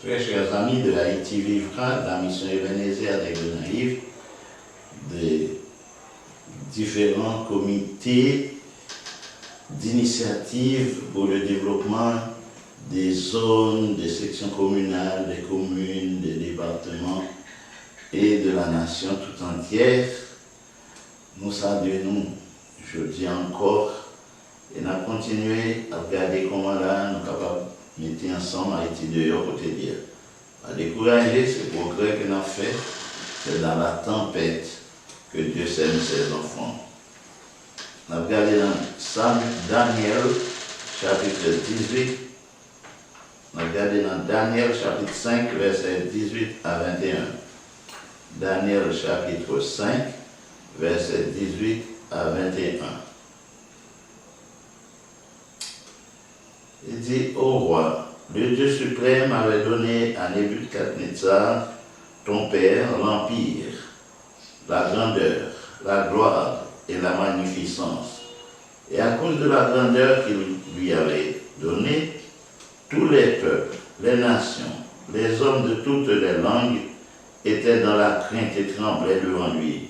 Très chers amis de Haïti Vivra, de la mission Ebenezer des Gonaïves, des différents comités d'initiative pour le développement des zones, des sections communales, des communes, des départements et de la nation tout entière. Nous saluons, je dis encore, et nous allons continuer à regarder comment là nous sommes capables de mettre ensemble Haïti dehors côté dire. À décourager ce progrès que nous avons fait, c'est dans la tempête que Dieu sème ses enfants. Nous avons regardé dans Daniel, chapitre 18. Nous avons regardé dans Daniel, chapitre 5, versets 18 à 21. Daniel, chapitre 5, versets 18 à 21. Il dit, ô roi, le Dieu suprême avait donné à Nebuchadnezzar, ton père, l'empire, la grandeur, la gloire et la magnificence. Et à cause de la grandeur qu'il lui avait donnée, tous les peuples, les nations, les hommes de toutes les langues étaient dans la crainte et tremblaient devant lui.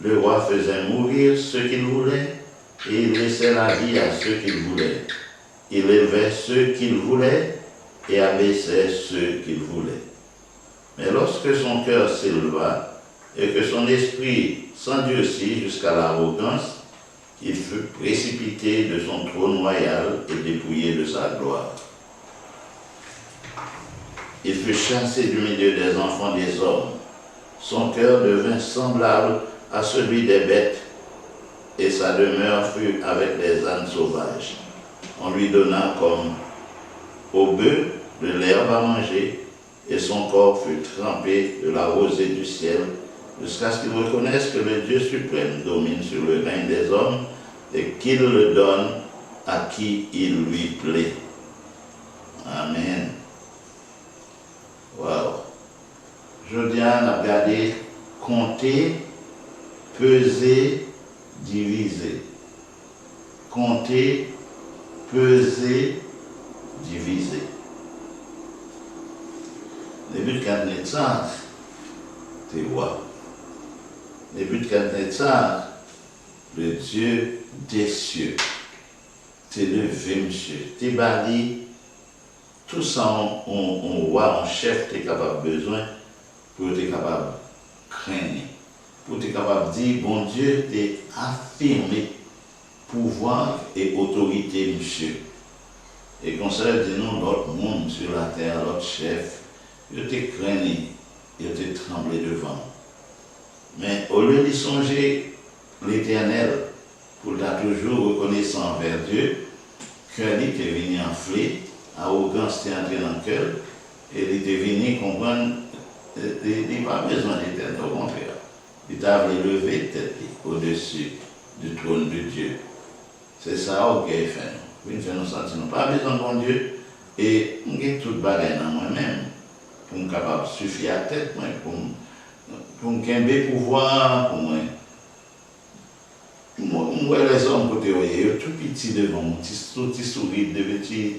Le roi faisait mourir ceux qu'il voulait et il laissait la vie à ceux qu'il voulait. Il élevait ceux qu'il voulait et abaissait ceux qu'il voulait. Mais lorsque son cœur s'éleva et que son esprit s'endurcit jusqu'à l'arrogance, il fut précipité de son trône royal et dépouillé de sa gloire. Il fut chassé du milieu des enfants des hommes. Son cœur devint semblable à celui des bêtes et sa demeure fut avec les ânes sauvages. On lui donna comme au bœuf de l'herbe à manger, et son corps fut trempé de la rosée du ciel, jusqu'à ce qu'il reconnaisse que le Dieu suprême domine sur le règne des hommes et qu'il le donne à qui il lui plaît. Amen. Wow. Je viens à regarder, compter, peser, diviser. Compter, peser, diviser. Nebuchadnezzar, t'es roi. Nebuchadnezzar, le Dieu des cieux, t'es levé, monsieur. T'es bali, tout ça, on roi, on chef, t'es capable besoin pour être capable de craindre, pour être capable de dire, bon Dieu, t'es affirmé pouvoir et autorité, monsieur. Et comme ça, dis-nous, l'autre monde sur la terre, l'autre chef, il te craigné, il te tremblé devant. Mais au lieu d'y songer l'Éternel, pour la toujours reconnaissant envers Dieu, cœur il était venu enflé, arrogance était entrée dans le cœur, et il était venu comprendre, il n'a pas besoin d'Éternel, au contraire. Il t'a levé tête au-dessus du trône de Dieu. C'est ça, ok, fait. Nous nous sentir, pas besoin de bon Dieu, et nous avons tout bagaille dans moi-même, pour me capable de suffire à la tête, pour me gagner pouvoir, pour moi. Moi, les hommes, côté, ils sont tout petits devant moi, tout sourire, des petits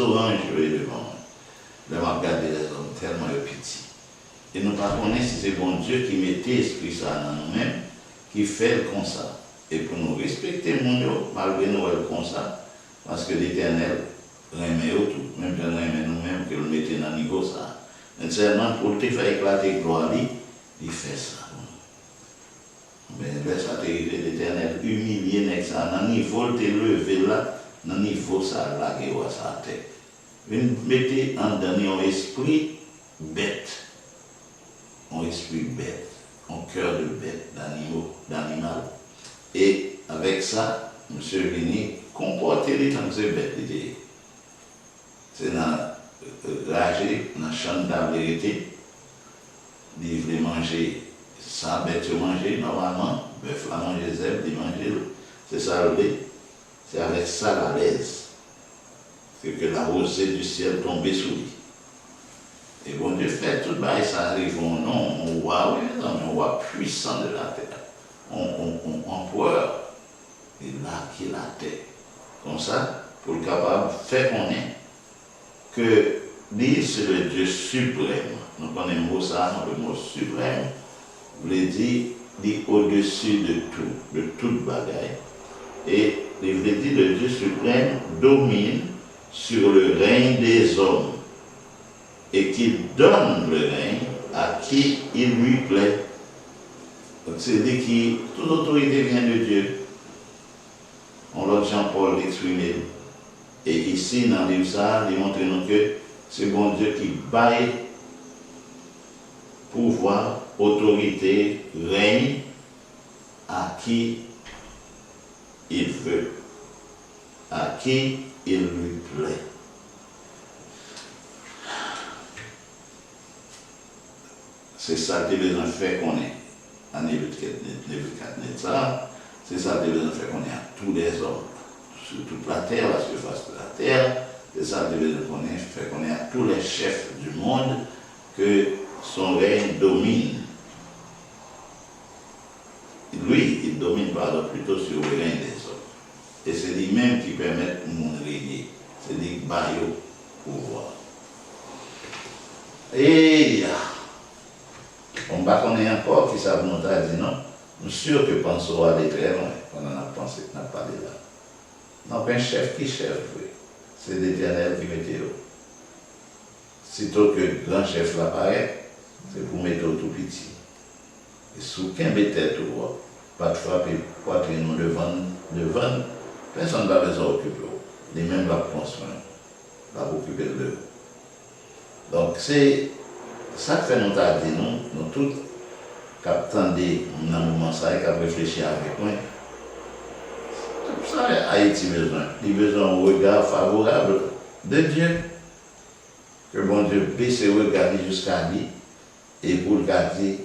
oranges devant moi. Je regarder les hommes tellement petits. Et nous ne connaissons pas si c'est bon Dieu qui mettait l'esprit ça dans nous-mêmes, qui fait comme ça. Et pour nous respecter, malgré nous, comme ça, parce que l'Éternel remet tout, même si nous remet nous-mêmes, que nous mettons dans le niveau ça. Mais seulement pour te faire éclater gloire, il fait ça. Mais laisse ça t'arriver, l'Éternel humilié, dans le niveau, te lever là, dans le niveau ça, là, qui voit sa tête. Vous mettez en dernier un esprit bête, un esprit bête, un cœur de bête, d'animal. Et avec ça, M. Vini, comportez-les tant que c'est bête. C'est dans rager, dans le champ de la vérité, il voulait manger ça, bête manger normalement, bœuf la manger zèbre, il manger, c'est ça le lait, c'est avec ça la l'aise. C'est que la rosée du ciel tombait sous lui. Et bon Dieu fait tout ça arrive, non, on voit, oui, on voit puissant de la terre. Empereur, et là qui la terre. Comme ça, pour le capable de faire connaître que lui, c'est le Dieu suprême. Nous connaissons ça, le mot suprême, veut dire au-dessus de toute bagaille. Et il veut dire le Dieu suprême domine sur le règne des hommes et qu'il donne le règne à qui il lui plaît. Donc c'est-à-dire que toute autorité vient de Dieu. On l'a Jean-Paul exprimé. Et ici, dans le livre ça, il montre nous que c'est bon Dieu qui baille pouvoir, autorité, règne à qui il veut, à qui il lui plaît. C'est ça que les gens font qu'on est à Nebuchadnezzar, c'est ça que les gens font qu'on est à tous les hommes, sur toute la terre, la surface de la terre, c'est ça que les gens fait qu'on est à tous les chefs du monde, que son règne domine. Lui, il domine plutôt sur le règne des hommes. Et c'est lui-même qui permet de monde régner. C'est lui qui baille au pouvoir. Et on ne va pas encore qui ça nous a dit non. Je suis sûr que pensons aller très loin pendant la pensée qu'on n'a pas de là. Non, un chef qui chef, oui. C'est l'Éternel qui met eux. Sitôt que le grand chef l'apparaît, c'est pour mettre tout petit. Et sous qu'un bêtête ou pas de frapper poitrine devant, personne ne va besoin d'occuper. Les mêmes va prendre soin, va occuper de eux. Donc c'est ça que fait nous t'a dit, nous tous, qui attendons dans le moment ça et qui réfléchir avec moi. C'est pour ça que Haïti a besoin. Il a besoin d'un regard favorable de Dieu. Que bon Dieu puisse regarder jusqu'à lui et pour le garder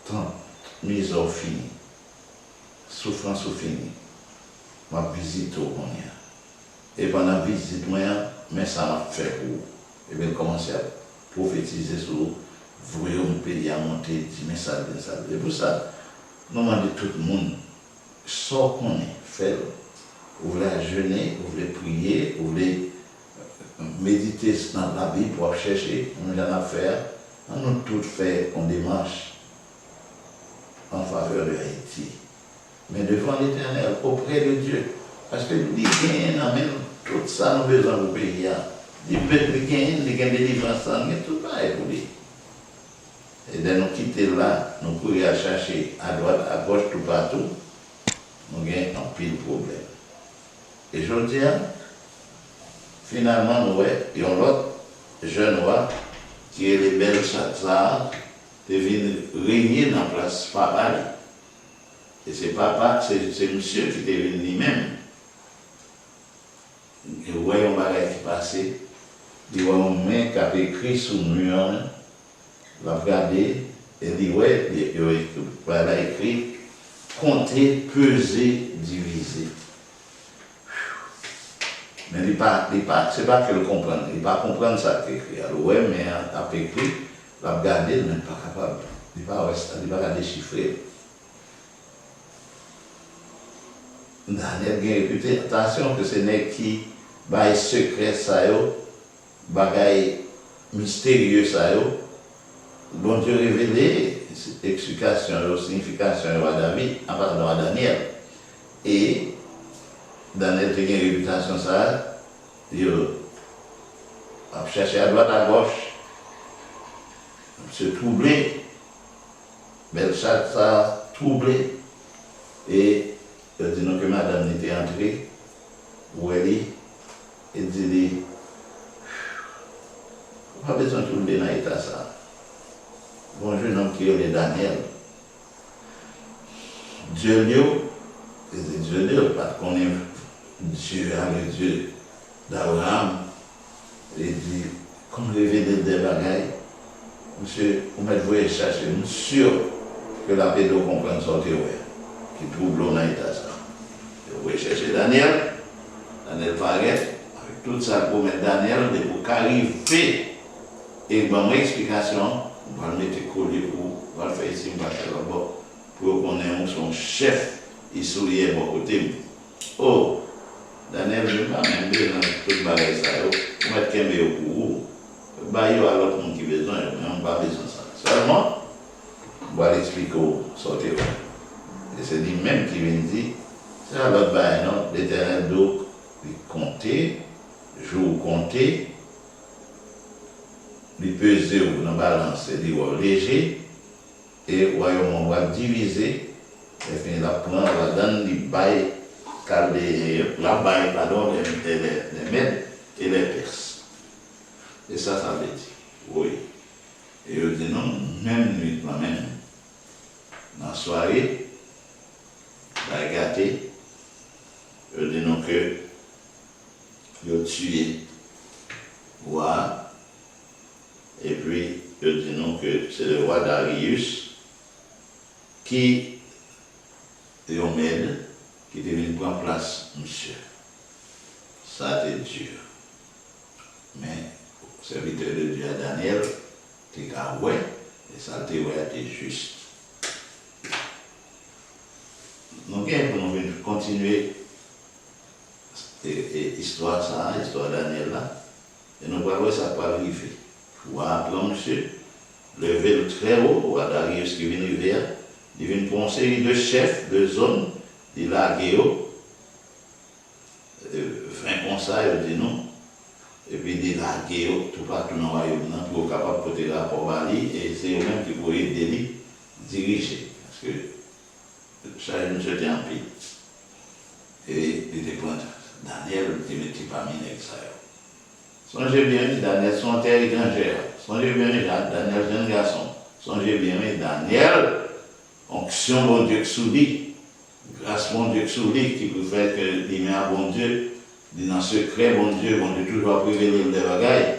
tant misère finie, souffrance finie, ma visite au monde. Et pendant la visite, mais ça m'a fait pour vous. Et bien, commencer à prophétiser sur vous, voyez un pays à monter, dire mais ça, bien ça. Et pour ça, nous demandons tout le monde, sort qu'on est, fait. Vous voulez jeûner, vous voulez prier, vous voulez méditer dans la Bible pour chercher, nous allons faire, nous tous faire une démarche en faveur de Haïti. Mais devant l'Éternel, auprès de Dieu. Parce que lui, il amène tout ça, nous besoin de pays. Il peuple qui gagne des délivrances, mais tout pareil pour lui. Et de nous quitter là, nous courir à chercher à droite, à gauche, tout partout, nous gagnons un pile de problème. Et je dis, finalement, nous avons l'autre jeune roi qui est le Belshazzar, qui vient régner dans la place papa. Et c'est papa, c'est monsieur qui est venu lui-même. Et vous voyez un bagage qui passait, il voit une main qui a écrit sur le mur, l'a regardé, et dit ouais, il a écrit compter, peser, diviser. Mais c'est pas qu'il comprend, il ne va pas comprendre ça qu'il écrit. Alors ouais, mais il a écrit, il a regardé, il n'est pas capable, il ne va pas déchiffrer. Daniel a une réputation que ce n'est qui bail secret ça yo, bagaille mystérieux ça yo. Bon Dieu révélé explication, signification à David, à Daniel. Et Daniel a une réputation ça, il a cherché à droite à gauche, se troubler, Belshazzar troublé, et il dit non que madame était entrée, où elle est, et dit, pas besoin de trouver dans l'état ça. Bon jeune homme qui est Daniel. Dieu lui, il dit Dieu lui, parce qu'on est Dieu, le Dieu d'Abraham. Il dit, comme révélé des bagailles, monsieur, vous m'avez chercher, je suis sûr que la pédo comprend sortir, qui trouve dans l'état ça. Vous pouvez chercher Daniel paraît, avec tout ça pour mettre Daniel, et pour qu'arriver, et dans mon explication, on va le mettre collé on va le faire ici, on va le faire là-bas, pour qu'on ait son chef, il sourit à mon côté. Oh, Daniel, je ne vais pas même dire dans toute bagaille ça, pour mettre quelqu'un pour vous, bah, il y a l'autre monde qui a besoin, mais on n'a pas besoin de ça. Seulement, on va l'expliquer au sortir. Et c'est lui-même qui vient dire, c'est à l'autre bail, non, l'Éternel d'eau, il compter, jour compter, il peser ou dans balance, c'est dire léger, et le royaume on va diviser, et puis la prendre, la donne, il bail, la bail, pardon, les Mèdes et les Perses. Et ça veut dire, oui. Et je dis non, même nuit, moi-même, dans la soirée, la gâté, je dis non que, je tué, roi, et puis je dis non que c'est le roi Darius qui est au Mède, qui est venu prendre place, monsieur. Ça c'est dur. Mais, le serviteur de Dieu à Daniel, t'es qu'à ouais, et ça t'es juste. Donc, pour nous continuer l'histoire ça, l'histoire de Daniel là, et nous allons voir ça pas arriver. Il faut appeler monsieur, lever le très haut, roi Darius qui vient arriver, il vient pour une série de chefs de zone, il la guéo, 20 conseils, il dit non. Et puis des lagués tout partout dans le royaume pour être capable de porter la rapport à lui et c'est eux-mêmes qui pourraient aider lui diriger. Parce que chaque monsieur était en pays. Et il était prêt. Daniel était mis parmi les exiles. Songez bien, Daniel, son terre étrangère. Songez bien, Daniel, jeune garçon. Songez bien, Daniel, onction bon Dieu sous lui, grâce bon Dieu sous lui, qui peut faire que il met un bon Dieu. Dit dans ce secret, bon Dieu toujours prévenir des bagailles.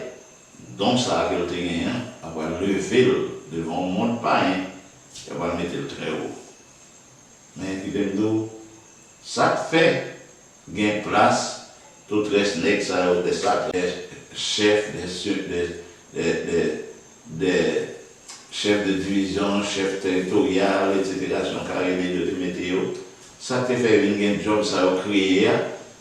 Donc ça a gagné, après lever devant le monde païen, et va le mettre très haut. Mais il dit, ça fait gain place, tout reste nègre, ça a des chefs, des chefs de division, chefs territoriaux, etc., sont carrément de météo. Ça te fait un job, ça a créé.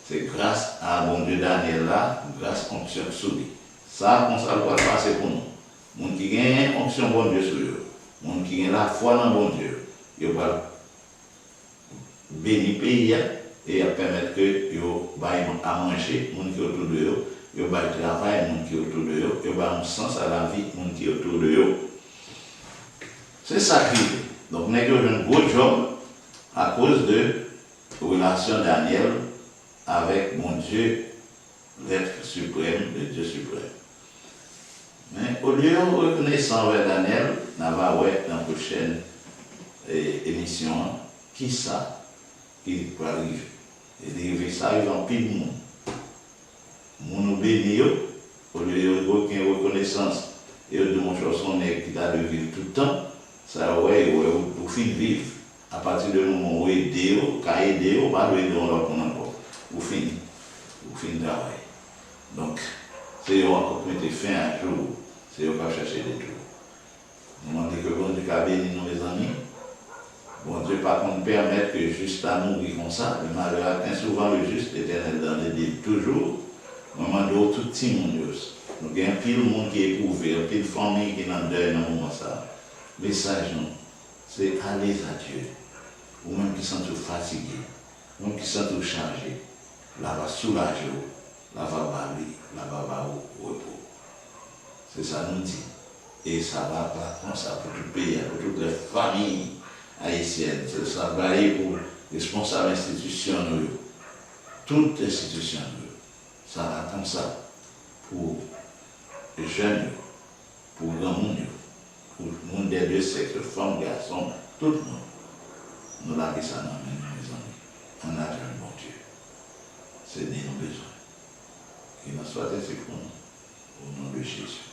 C'est grâce à bon Dieu Daniel là, grâce à l'onction sur lui. Ça, on ça va passer pour nous. Les gens qui gagnent l'onction bon Dieu sur eux, les gens qui gagnent la foi dans bon Dieu, ils vont bénir le pays et permettre que ils aient à manger, les gens qui sont autour de eux, ils aient du travail, les gens qui sont autour de eux, ils aient un sens à la vie, les gens qui sont autour de eux. C'est ça qui est. Donc, nous avons un gros job à cause de la relation de Daniel avec mon Dieu, l'être suprême, le Dieu suprême. Mais au lieu de reconnaître envers Daniel, on va voir dans la prochaine émission qui ça qui peut arriver. Et ça arrive en pile de monde. Mon béni, au lieu de reconnaissance et de montrer son nez qui a de vivre tout le temps, ça ouais, au fil vivre. À partir du moment où on aide, on va aider, on va aider l'autre encore. Vous finissez le travail. Donc, c'est eux qui mettez fin un jour, c'est eux qui vont chercher des tours. Nous demandons que bon Dieu a béni nous, mes amis. Bon Dieu, par contre, permettre que juste à mourir comme ça, le malheur atteint souvent le juste, l'Éternel dans les délits toujours. Nous demandons tout petit monde. Nous avons pile de monde qui est éprouvé, pile de famille qui est dans le deuil dans le moment ça. Message, c'est aller à Dieu. Ou même qui sont tout fatigués, ou même qui sont tout chargés. Là va soulager, là va baler, là va baler au repos. C'est ça nous dit. Et ça va pas comme ça pour tout le pays, pour toutes les familles haïtiennes. C'est ça va aller pour les responsables institutionnels, toutes les institutions. Ça va comme ça pour les jeunes, pour le grand monde, pour le monde des deux sexes, femmes, garçons, tout le monde. Nous l'avons ça dans mes amis. On a un bon Dieu. C'est de nos besoins. Qu'il en soit ainsi pour nous. Au nom de Jésus.